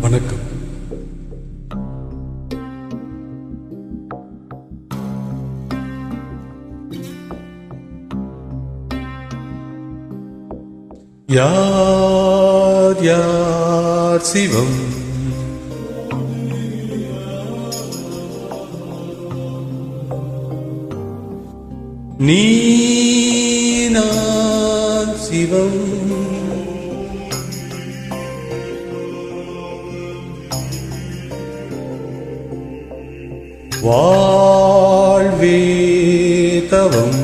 வணக்கம். யார் யார் சிவம்? நீ நான் சிவம். வாழ்வே தவம்,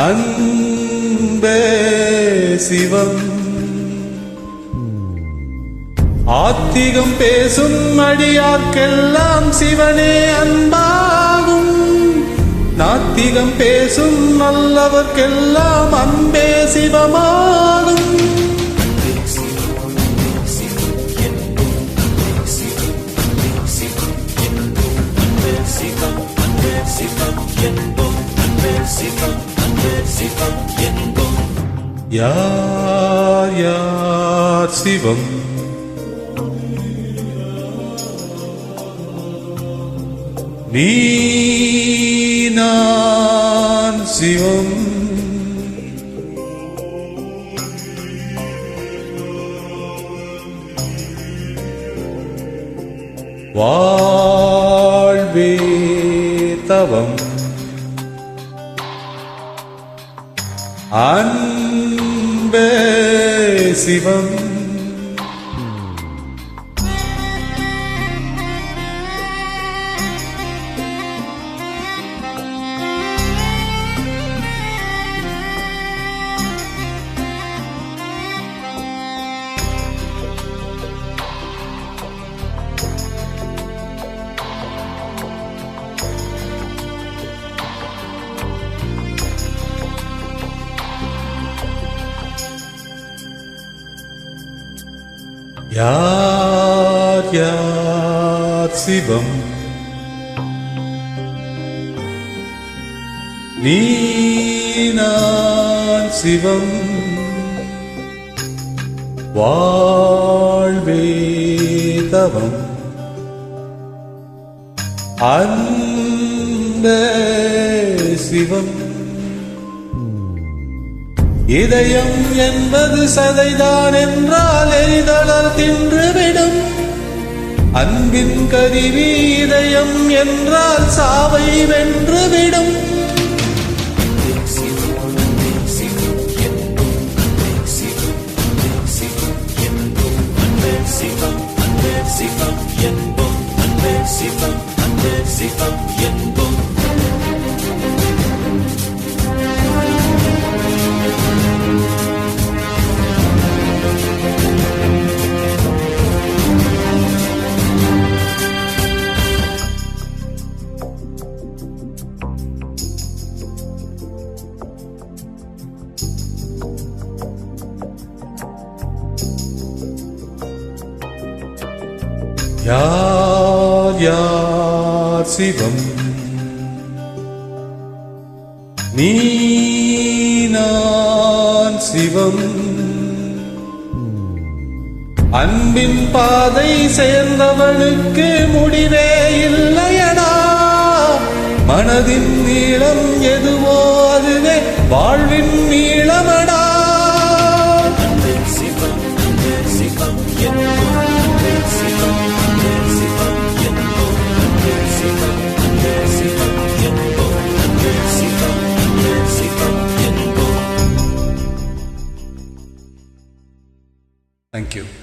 அன்பே சிவம். ஆத்திகம் பேசும் அடியார்க்கெல்லாம் சிவனே அன்பாகும். நாத்திகம் பேசும் நல்லவர்க்கெல்லாம் அன்பே சிவமாகும். யார் யார் சிவம்? நீ நான் சிவம். வாழ்வே தவம், அன்பே சிவம். யார் யார் சிவம்? நீ நான் சிவம். வாழ்வே தவம், அன்பே சிவம். இதயம் என்பது சதைதான் என்றால் எரிதளர் தின்றுவிடும். அன்பின் கருவி இதயம் என்றால் சாவை வென்றுவிடும். யார் யார் சிவம்? நீ நான் சிவம். அன்பின் பாதை சேர்ந்தவனுக்கு முடிவே இல்லையடா. மனதின் நீளம் எதுவோ அதுவே வாழ்வின் நீளமடா. Thank you.